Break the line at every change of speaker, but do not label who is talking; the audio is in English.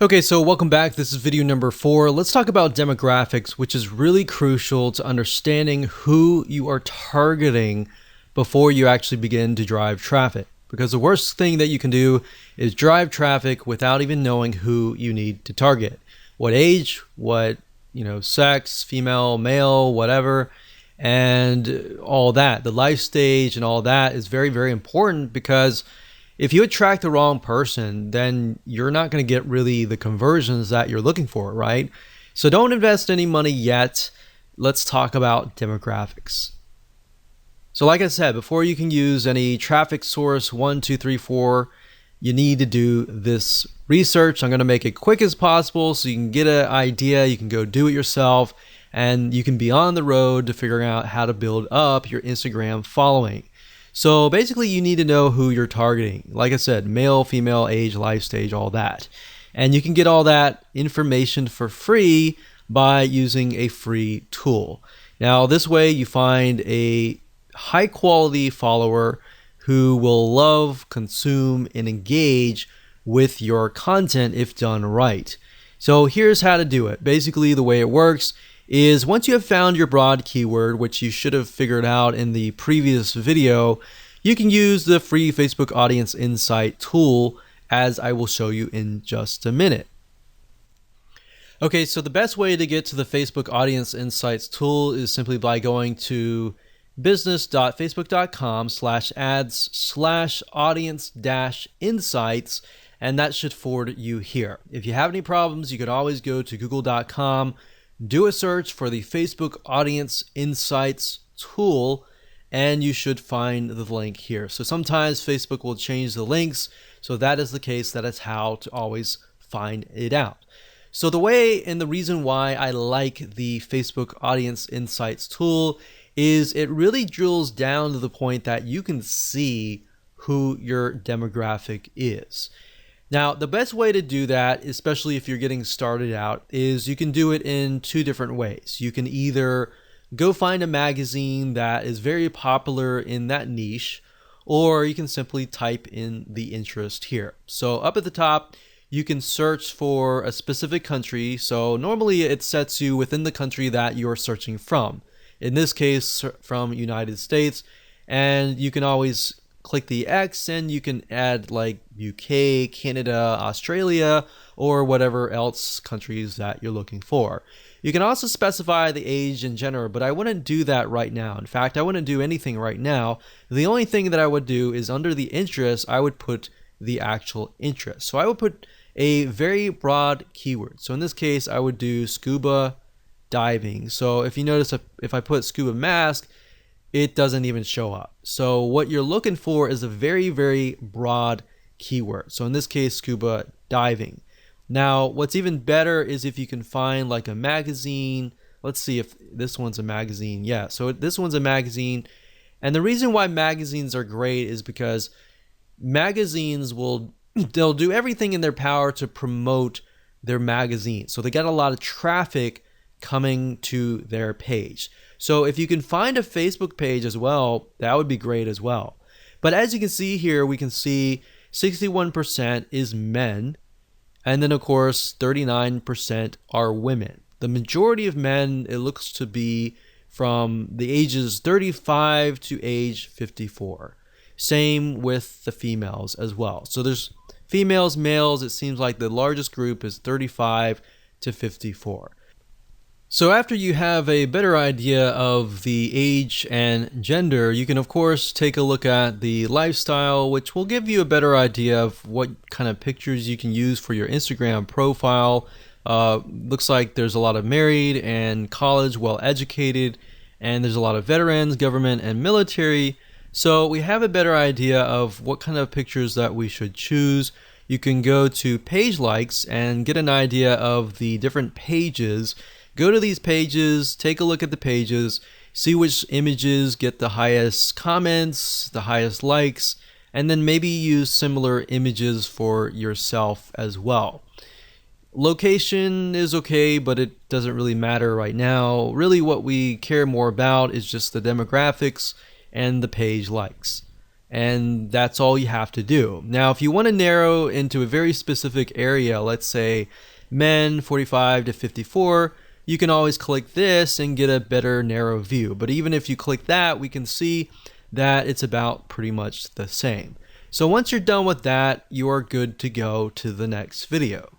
Okay, so welcome back. This is video number 4. Let's talk about demographics, which is really crucial to understanding who you are targeting before you actually begin to drive traffic. Because the worst thing that you can do is drive traffic without even knowing who you need to target. What age, what, sex, female, male, whatever, and all that. The life stage and all that is very, very important because if you attract the wrong person, then you're not going to get really the conversions that you're looking for, right? So don't invest any money yet. Let's talk about demographics. So like I said, before you can use any traffic source 1, 2, 3, 4, you need to do this research. I'm going to make it quick as possible so you can get an idea. You can go do it yourself and you can be on the road to figuring out how to build up your Instagram following. So basically you need to know who you're targeting. Like I said, male, female, age, life stage, all that. And you can get all that information for free by using a free tool. Now this way you find a high quality follower who will love, consume, and engage with your content if done right. So here's how to do it. Basically the way it works is once you have found your broad keyword, which you should have figured out in the previous video, you can use the free Facebook Audience Insight tool, as I will show you in just a minute. Okay, so the best way to get to the Facebook Audience Insights tool is simply by going to business.facebook.com/ads/audience-insights, and that should forward you here. If you have any problems, you could always go to google.com, do a search for the Facebook Audience Insights tool, and you should find the link here. So sometimes Facebook will change the links, so that is the case. That is how to always find it out. So the way and the reason why I like the Facebook Audience Insights tool is it really drills down to the point that you can see who your demographic is. Now, the best way to do that, especially if you're getting started out, is you can do it in two different ways. You can either go find a magazine that is very popular in that niche, or you can simply type in the interest here. So up at the top, you can search for a specific country. So normally it sets you within the country that you're searching from. In this case, from United States, and you can always click the X and you can add like UK, Canada, Australia, or whatever else countries that you're looking for. You can also specify the age and gender, but I wouldn't do that right now. In fact, I wouldn't do anything right now. The only thing that I would do is under the interest, I would put the actual interest. So I would put a very broad keyword. So in this case, I would do scuba diving. So if you notice, if I put scuba mask, it doesn't even show up. So what you're looking for is a very, very broad keyword. So in this case, scuba diving. Now, what's even better is if you can find like a magazine. Let's see if this one's a magazine. Yeah, so this one's a magazine. And the reason why magazines are great is because magazines they'll do everything in their power to promote their magazine. So they get a lot of traffic coming to their page. So if you can find a Facebook page as well, that would be great as well. But as you can see here, we can see 61% is men. And then of course, 39% are women. The majority of men, it looks to be from the ages 35 to age 54. Same with the females as well. So there's females, males, it seems like the largest group is 35 to 54. So after you have a better idea of the age and gender, you can of course take a look at the lifestyle, which will give you a better idea of what kind of pictures you can use for your Instagram profile. Looks like there's a lot of married and college, well educated, and there's a lot of veterans, government, and military. So we have a better idea of what kind of pictures that we should choose. You can go to page likes and get an idea of the different pages. Go to these pages, take a look at the pages, see which images get the highest comments, the highest likes, and then maybe use similar images for yourself as well. Location is okay, but it doesn't really matter right now. Really what we care more about is just the demographics and the page likes. and that's all you have to do. Now, if you want to narrow into a very specific area, let's say men 45 to 54, you can always click this and get a better narrow view. But even if you click that, we can see that it's about pretty much the same. So once you're done with that, you are good to go to the next video.